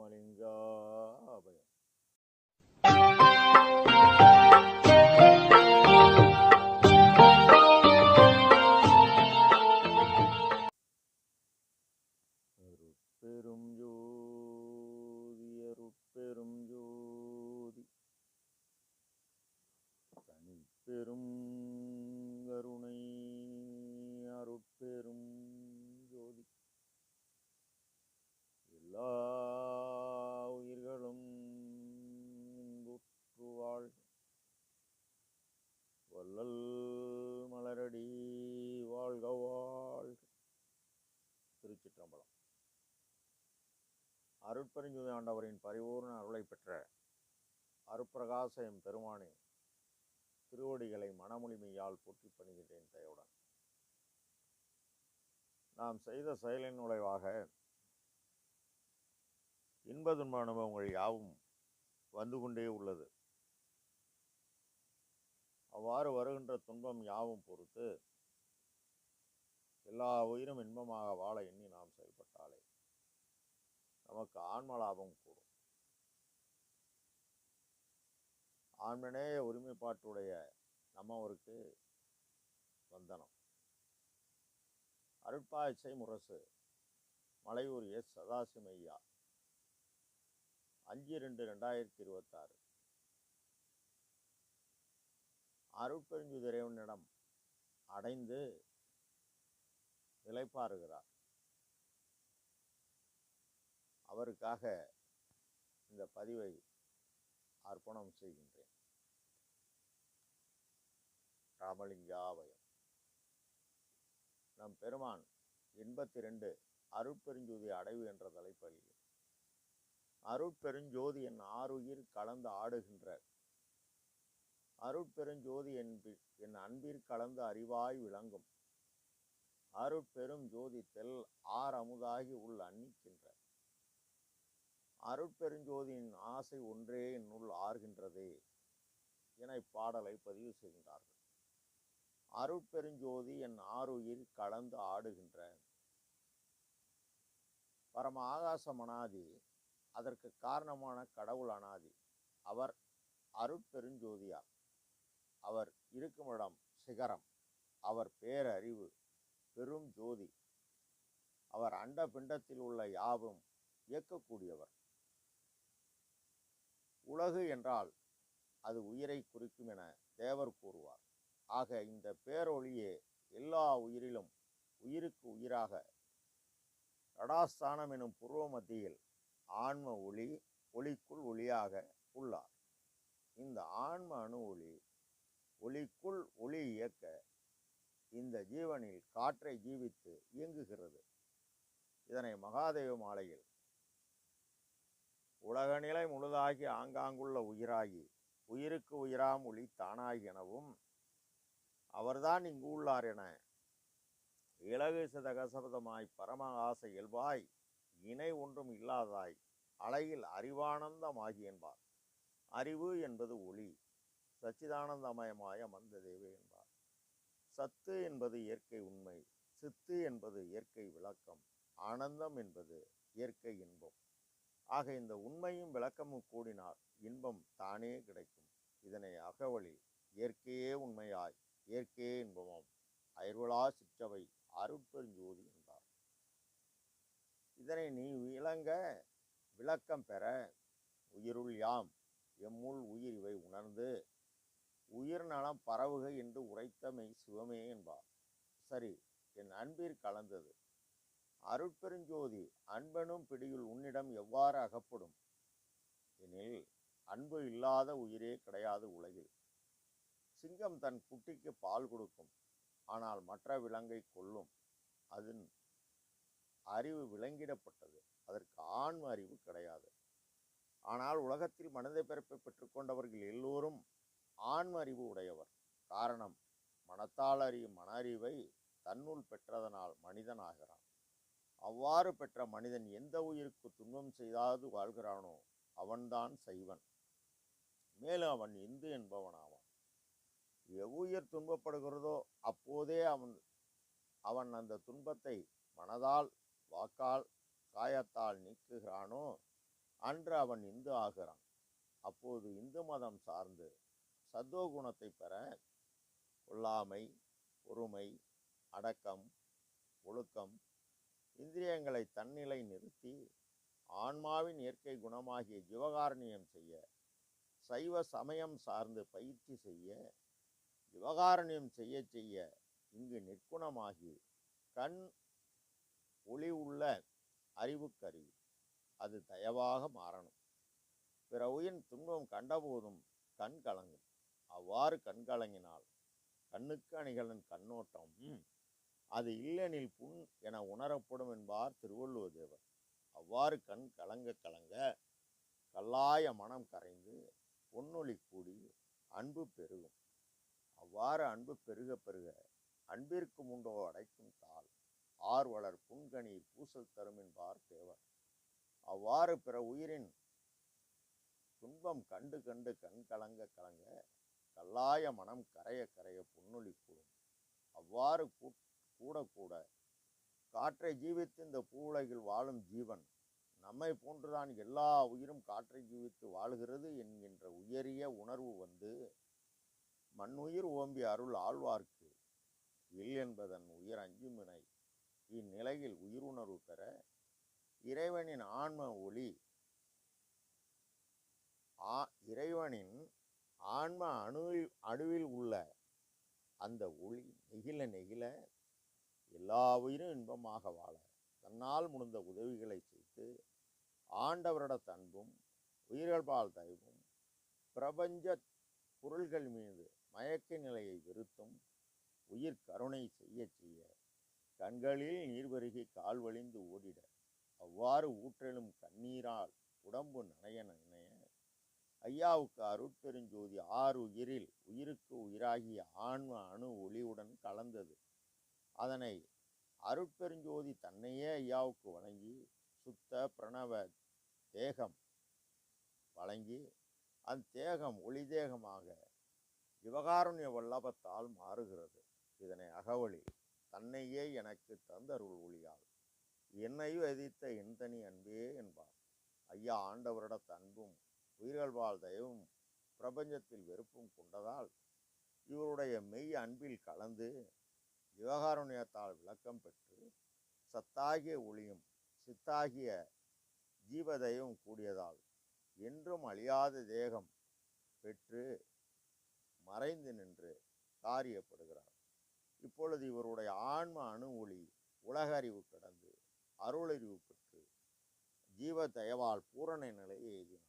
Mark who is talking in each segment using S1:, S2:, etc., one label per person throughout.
S1: ராமலிங்காபயம். அருட்பெரும் ஜோதி அருட்பெரும் ஜோதி தனிப்பெரும் கருணை அருட்பெரும் ஜோதி எல்லா உயிர்களும் இன்புற்று வாழ்க. வள்ளல் மலரடி வாழ்க வாழ்க. திருச்சிற்றம்பலம். அருட்பெருஞ்ஜோதி ஆண்டவரின் பரிபூர்ண அருளை பெற்ற அருட்பிரகாச எம் பெருமானே திருவடிகளை மனமொழிமையால் போற்றி பணிகின்றேன் தயவுடன். நாம் செய்த செயலின் நுழைவாக இன்ப துன்ப அனுபவங்கள் யாவும் வந்து கொண்டே உள்ளது. அவ்வாறு வருகின்ற துன்பம் யாவும் பொறுத்து எல்லா உயிரும் இன்பமாக வாழ எண்ணி நாம் செயல்பட்டாலே நமக்கு ஆன்ம லாபம் கூடும். ஆன்மனேய ஒருமைப்பாட்டுடைய நம்மவருக்கு வந்தனம். அருட்பாய்ச்சை முரசு மலையூர் எஸ் சதாசிமையா 5/2/2026. அருட்பெருஞ்சோதி இறைவனிடம் அடைந்து நிலைப்பாருகிறார். அவருக்காக இந்த பதிவை அர்ப்பணம் செய்கின்றேன். ராமலிங்காபயம். நம் பெருமான் 82 அருட்பெருஞ்சோதி அடைவு என்ற தலைப்பில் அருட்பெருஞ்சோதி என் ஆறுயிர் கலந்து ஆடுகின்ற அருட்பெருஞ்சோதி என் அன்பிற் கலந்து அறிவாய் விளங்கும் அருட்பெரும் ஜோதி தெல் அமுதாகி உள் அன்னிக்கின்ற அருட்பெருஞ்சோதியின் ஆசை ஒன்றே என்னுள் ஆர்கின்றதே என இப்பாடலை பதிவு செய்கின்றார்கள். அருட்பெருஞ்சோதி என் ஆறுயிர் கலந்து ஆடுகின்ற பரம ஆகாசம் அனாதி, அதற்கு காரணமான கடவுள் அனாதி. அவர் அருட்பெருஞ்சோதியார். அவர் இருக்குமிடம் சிகரம். அவர் பேரறிவு பெரும் ஜோதி. அவர் அண்ட பிண்டத்தில் உள்ள யாவும் இயக்கக்கூடியவர். உலகு என்றால் அது உயிரை குறிக்கும் என தேவர் கூறுவார். ஆக இந்த பேரொளியே எல்லா உயிரிலும் உயிருக்கு உயிராக ரடாஸ்தானம் எனும் பூர்வ மத்தியில் ஆன்ம ஒளி ஒளிக்குள் ஒளியாக உள்ளார். இந்த ஆன்ம அணு ஒளி ஒளிக்குள் ஒளி இயக்க இந்த ஜீவனில் காற்றை ஜீவித்து இயங்குகிறது. இதனை மகாதேவ மாலையில் உலக நிலை முழுதாகி ஆங்காங்குள்ள உயிராகி உயிருக்கு உயிராம் ஒளி தானாகி எனவும் அவர்தான் இங்கு உள்ளார் என இலகு சதகசபதமாய் பரமகாச இயல்பாய் இணை ஒன்றும் இல்லாதாய் அலையில் அறிவானந்தமாகி என்பார். அறிவு என்பது ஒளி, சச்சிதானந்தமயமாய மந்த தேவே என்பார். சத்து என்பது இயற்கை உண்மை, சித்து என்பது இயற்கை விளக்கம், ஆனந்தம் என்பது இயற்கை இன்பம். ஆக இந்த உண்மையும் விளக்கமும் கூடினால் இன்பம் தானே கிடைக்கும். இதனை அகவழி இயற்கையே உண்மையாய் இயற்கையே இன்பமாம் அயர்வலா சிற்றவை அருட்பெருஞ்சோதி என்றார். இதனை நீ விளங்க விளக்கம் பெற உயிருள் யாம் எம்முள் உயிர் இவை உணர்ந்து உயிர் நலம் பரவுக என்று உரைத்தமை சிவமே என்பார். சரி, என் அன்பிற் கலந்தது அருட்பெருஞ்சோதி அன்பெனும் பிடியுள் உன்னிடம் எவ்வாறு அகப்படும் எனில் அன்பு இல்லாத உயிரே கிடையாது உலகில். சிங்கம் தன் குட்டிக்கு பால் கொடுக்கும், ஆனால் மற்ற விலங்கை கொல்லும். அதன் அறிவு விலங்கிடப்பட்டது, அதற்கு ஆன்ம அறிவு கிடையாது. ஆனால் உலகத்தில் மனித பிறப்பை பெற்றுக்கொண்டவர்கள் எல்லோரும் ஆன்ம அறிவு உடையவர். காரணம், மனத்தால் அறியும் மன அறிவை தன்னுள் பெற்றதனால் மனிதன் ஆகிறான். அவ்வாறு பெற்ற மனிதன் எந்த உயிருக்கு துன்பம் செய்தாவது வாழ்கிறானோ அவன்தான் சைவன். மேலும் அவன் இந்து என்பவனாவான். எவ்வுயிர் துன்பப்படுகிறதோ அப்போதே அவன் அந்த துன்பத்தை மனதால் வாக்கால் காயத்தால் நீக்குகிறானோ அன்று அவன் இந்து ஆகிறான். அப்போது இந்து மதம் சார்ந்து சத்துவகுணத்தை பெற கொல்லாமை, பொறுமை, அடக்கம், ஒழுக்கம், இந்திரியங்களை தன்னிலை நிறுத்தி ஆன்மாவின் இயற்கை குணமாகிய ஜீவகாருண்யம் செய்ய, சைவ சமயம் சார்ந்து பயிற்சி செய்ய, ஜீவகாருண்யம் செய்ய செய்ய இங்கு நிற்குணமாகி கண் ஒளி உள்ள அறிவுக்கருவி அது தயவாக மாறணும். பிற உயிர் துன்பம் கண்டபோதும் கண் கலங்கும். அவ்வாறு கண் கலங்கினால் கண்ணுக்கு அணிகளின் கண்ணோட்டம் அது இல்லெனில் புண் என உணரப்படும் என்பார் திருவள்ளுவ தேவர். அவ்வாறு கண் கலங்க கலங்க கல்லாய மனம் கரைந்து பொன்னொளி கூடி அன்பு பெருகும். அவ்வாறு அன்பு பெருக பெருக அன்பிற்கு முண்டோ அடைக்கும் தாள் ஆர்வலர் புன்கணீர் பூசல் தரும் என்பார் தேவர். அவ்வாறு பிற உயிரின் துன்பம் கண்டு கண்டு கண் கலங்க கலங்க கல்லாய மனம் கரைய கரைய பொன்னொளி கூடும். அவ்வாறு கூட கூட காற்றை ஜீவித்து இந்த பூவுலகில் வாழும் ஜீவன் நம்மை போன்றுதான் எல்லா உயிரும் காற்றை ஜீவித்து வாழுகிறது என்கின்ற உயரிய உணர்வு வந்து மண்ணுயிர் ஓம்பி அருள் ஆழ்வார்க்கு இல் என்பதன் உயிர் அஞ்சுமினை இந்நிலையில் உயிருணர்வு பெற இறைவனின் ஆன்ம ஒளி இறைவனின் ஆன்ம அணுவில் உள்ள அந்த ஒளி நெகிழ நெகிழ எல்லா உயிரும் இன்பமாக வாழ தன்னால் முடிந்த உதவிகளை செய்து ஆண்டவரிட அன்பும் உயிர்கள்பால் தயவும் பிரபஞ்ச பொருள்கள் மீது மயக்க நிலையை வெறுத்தும் உயிர் கருணை செய்ய செய்ய கண்களில் நீர் பெருகி கால் வழிந்து ஓடிட அவ்வாறு ஊற்றெழும் கண்ணீரால் உடம்பு நனைய நனைய ஐயாவுக்கு அருட்பெருஞ்சோதி ஆறு உயிரில் உயிருக்கு உயிராகிய ஆன்ம அணு ஒளியுடன் கலந்தது. அதனை அருட்பெருஞ்சோதி தன்னையே ஐயாவுக்கு வழங்கி சுத்த பிரணவ தேகம் வழங்கி அந்த தேகம் ஒளி தேகமாக ஜீவகாருண்ய வல்லபத்தால் மாறுகிறது. இதனை அகவழி தன்னையே எனக்கு தந்தருள் ஒளியால் என்னையும் எதிர்த்த என்தனி அன்பே என்பார். ஐயா ஆண்டவரிட அன்பும் உயிர்கள்பால் தயவும் பிரபஞ்சத்தில் வெறுப்பும் கொண்டதால் இவருடைய மெய் அன்பில் கலந்து ஜீவகாருண்யத்தால் விளக்கம் பெற்று சத்தாகிய ஒளியும் சித்தாகிய ஜீவதயவும் கூடியதால் என்றும் அழியாத தேகம் பெற்று மறைந்து நின்று காரியப்படுகிறார். இப்பொழுது இவருடைய ஆன்ம அணு ஒளி உலக அறிவு கடந்து அருளறிவு பெற்று ஜீவ தயவால் பூரண நிலையை எய்தினார்.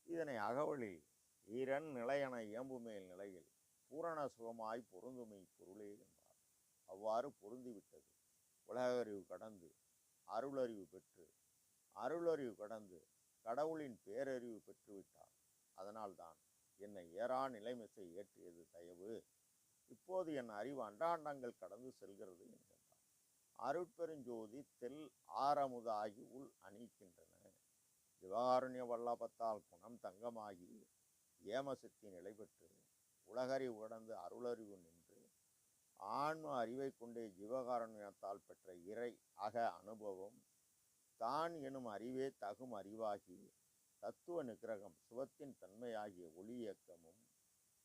S1: இதனை அகவலில் ஈரன் நிலையென இயம்புமேல் நிலையில் பூரண சுகமாய் பொருந்துமை பொருளே என்பார். அவ்வாறு பொருந்திவிட்டது. உலகறிவு கடந்து அருளறிவு பெற்று அருளறிவு கடந்து கடவுளின் பேரறிவு பெற்றுவிட்டார். அதனால்தான் என்னை ஏறா நிலைமிசை ஏற்றியது தயவு. இப்போது என் அறிவு அண்டாண்டங்கள் கடந்து செல்கிறது என்கின்றார். அருட்பெருஞ்சோதி தெல் ஆரமுதாகி உள் அணிக்கின்றன. ஜீவகாருண்ய வல்லபத்தால் குணம் தங்கமாகி ஏமசக்தி நிலை பெற்று உலகறிவு கடந்து அருளறிவு நின்று ஆன்ம அறிவை கொண்டே ஜீவகாருண்யத்தால் பெற்ற இறை அக அனுபவம் தான் எனும் அறிவே தகும் அறிவாகி தத்துவ நிகிரகம் சுகத்தின் தன்மையாகிய ஒளி இயக்கமும்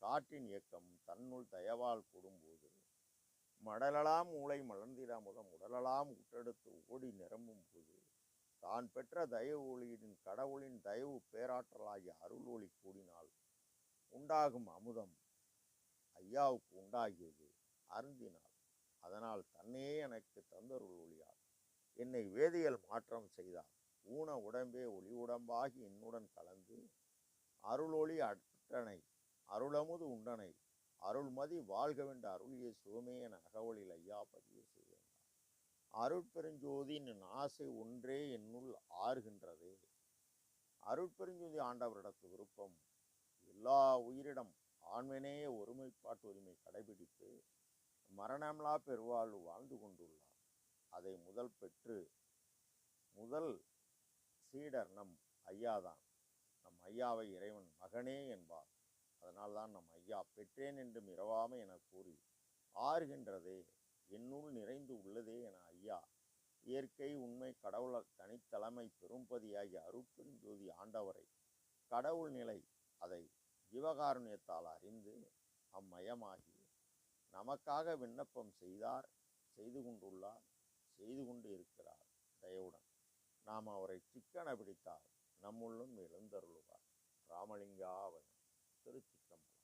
S1: காற்றின் இயக்கமும் தன்னுள் தயவால் கூடும்போது மடலலாம் மூளை மலர்ந்திட முதம் உடலலாம் உற்றெடுத்து ஓடி நிரம்பும் போது தான் பெற்ற தயவு ஒளியின் கடவுளின் தயவு பேராற்றலாகிய அருள் ஒளி கூடினால் உண்டாகும் அமுதம் ஐயாவுக்கு உண்டாகியது அருந்தினார். அதனால் தன்னையே எனக்கு தந்தருள் ஒளியார் என்னை வேதியியல் மாற்றம் செய்தார். ஊன உடம்பே ஒளி உடம்பாகி என்னுடன் கலந்து அருளொளி அற்றனை அருளமுது உண்டனை அருள்மதி வாழ்கவென்ற அருளிய சுகமே என அகவலில் ஐயா பதிவு செய்தார். அருட்பெருஞ்சோதியின் ஆசை ஒன்றே என்னுள் ஆறுகின்றதே. அருட்பெருஞ்சோதி ஆண்டவரிடத்து விருப்பம் எல்லா உயிரிடம் ஆண்மனேய ஒருமைப்பாட்டு உரிமை கடைபிடித்து மரணம்லா பெருவாழ்வு வாழ்ந்து கொண்டுள்ளார். அதை முதல் சீடர் நம் ஐயாதான். நம் ஐயாவை இறைவன் மகனே என்பார். அதனால்தான் நம் ஐயா பெற்றேன் என்றும் இரவாமை என கூறி ஆறுகின்றதே என்னுள் நிறைந்து உள்ளதே என ஐயா இயற்கை உண்மை கடவுள் தனித்தலைமை பெரும்பதியாகிய அருட்பெருஞ்சோதி ஆண்டவரை கடவுள் நிலை அதை ஜீவகாருண்யத்தால் அறிந்து அம்மயமாகி நமக்காக விண்ணப்பம் செய்தார், செய்து கொண்டுள்ளார், செய்து கொண்டு இருக்கிறார். தயவுடன் நாம் அவரை சிக்கன பிடித்தால் நம்முள்ளும் எழுந்தருளுவார். ராமலிங்காவயம். திருச்சிற்றம்பலம்.